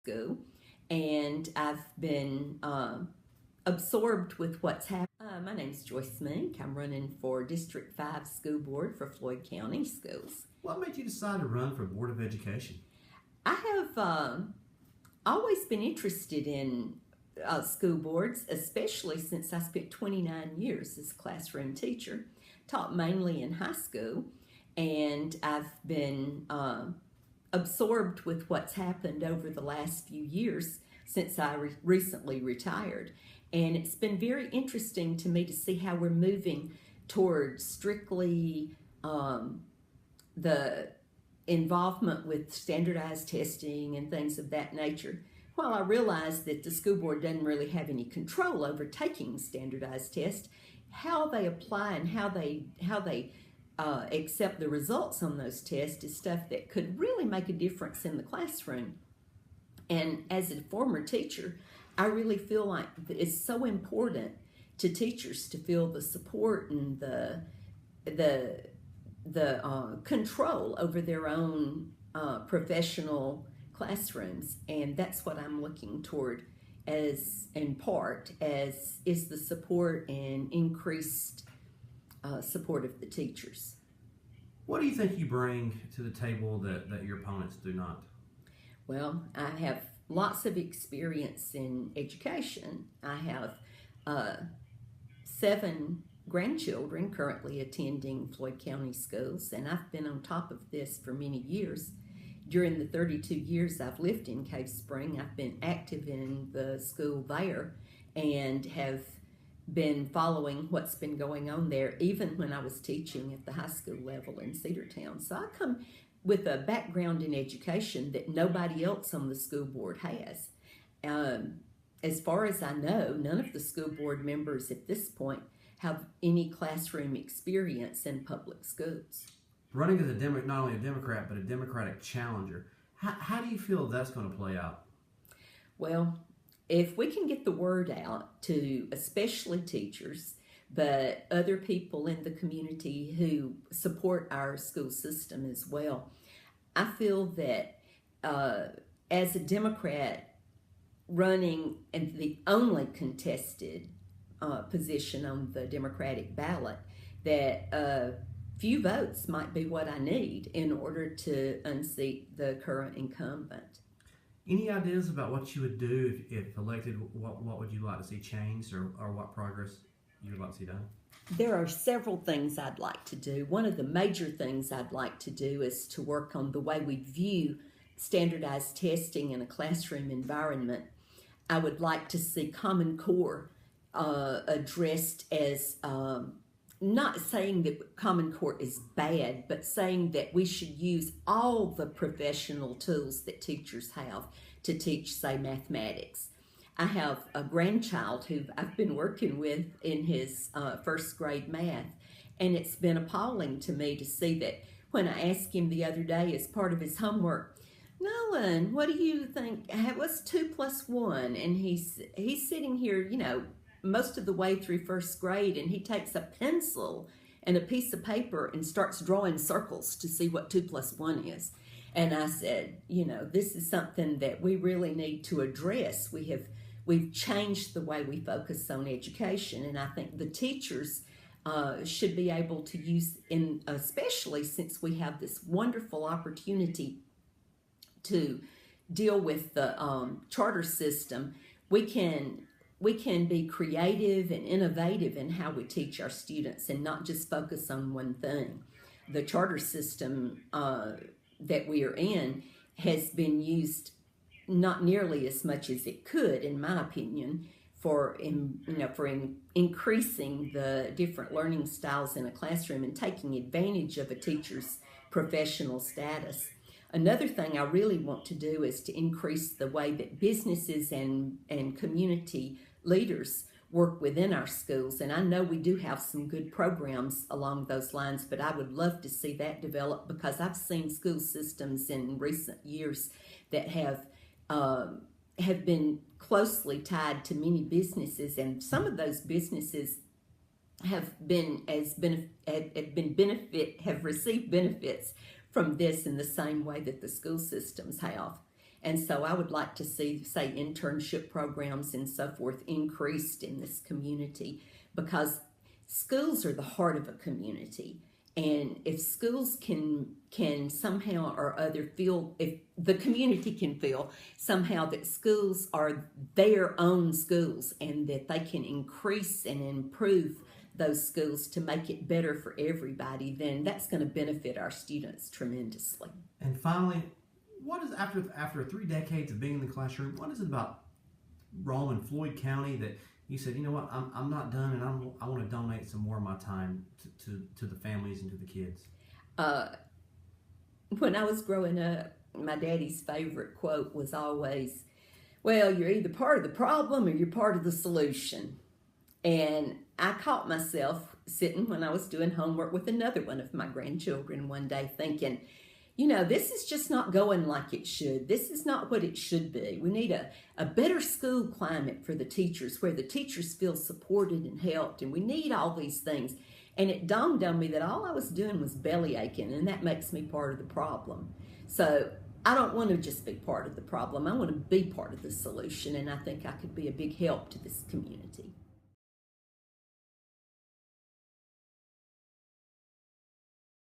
school, and I've been absorbed with what's happening. My name's Joyce Mink. I'm running for District 5 School Board for Floyd County Schools. What made you decide to run for Board of Education? I have always been interested in school boards, especially since I spent 29 years as a classroom teacher, taught mainly in high school, and I've been absorbed with what's happened over the last few years since I recently retired. And it's been very interesting to me to see how we're moving towards strictly the involvement with standardized testing and things of that nature. While I realize that the school board doesn't really have any control over taking standardized tests, how they apply and how they accept the results on those tests is stuff that could really make a difference in the classroom. And as a former teacher, I really feel like it's so important to teachers to feel the support and the control over their own professional classrooms, and that's what I'm looking toward as is the support and increased support of the teachers. What do you think you bring to the table that your opponents do not? Well, I have lots of experience in education. I have 7 grandchildren currently attending Floyd County schools, and I've been on top of this for many years. During the 32 years I've lived in Cave Spring, I've been active in the school there and have been following what's been going on there, even when I was teaching at the high school level in Cedartown. So I come with a background in education that nobody else on the school board has. As far as I know, none of the school board members at this point have any classroom experience in public schools. Running as not only a Democrat, but a Democratic challenger, how do you feel that's going to play out? Well, if we can get the word out to especially teachers, but other people in the community who support our school system as well, I feel that as a Democrat running in the only contested position on the Democratic ballot, that few votes might be what I need in order to unseat the current incumbent. Any ideas about what you would do if elected? What would you like to see changed, or what progress you'd like to see done? There are several things I'd like to do. One of the major things I'd like to do is to work on the way we view standardized testing in a classroom environment. I would like to see Common Core addressed as not saying that Common Core is bad, but saying that we should use all the professional tools that teachers have to teach, say, mathematics. I have a grandchild who I've been working with in his first grade math, and it's been appalling to me to see that when I asked him the other day as part of his homework, Nolan, what do you think, what's 2 plus 1? And he's sitting here, most of the way through first grade, and he takes a pencil and a piece of paper and starts drawing circles to see what 2 plus 1 is. And I said, this is something that we really need to address. We've changed the way we focus on education, and I think the teachers should be able to use, especially since we have this wonderful opportunity to deal with the charter system, we can be creative and innovative in how we teach our students and not just focus on one thing. The charter system that we are in has been used not nearly as much as it could, in my opinion, for increasing the different learning styles in a classroom and taking advantage of a teacher's professional status. Another thing I really want to do is to increase the way that businesses and community leaders work within our schools. And I know we do have some good programs along those lines, but I would love to see that develop, because I've seen school systems in recent years that have been closely tied to many businesses, and some of those businesses have received benefits from this in the same way that the school systems have. And so I would like to see, say, internship programs and so forth increased in this community, because schools are the heart of a community. And if schools can somehow or other feel, if the community can feel somehow that schools are their own schools and that they can increase and improve those schools to make it better for everybody, then that's going to benefit our students tremendously. And finally, what is after 3 decades of being in the classroom, what is it about Rome and Floyd County that you said, you know what, I'm not done, and I want to donate some more of my time to the families and to the kids? When I was growing up, my daddy's favorite quote was always, well, you're either part of the problem or you're part of the solution. And I caught myself sitting when I was doing homework with another one of my grandchildren one day thinking, you know, this is just not going like it should. This is not what it should be. We need a better school climate for the teachers, where the teachers feel supported and helped, and we need all these things. And it dawned on me that all I was doing was belly aching, and that makes me part of the problem. So I don't want to just be part of the problem. I want to be part of the solution, and I think I could be a big help to this community.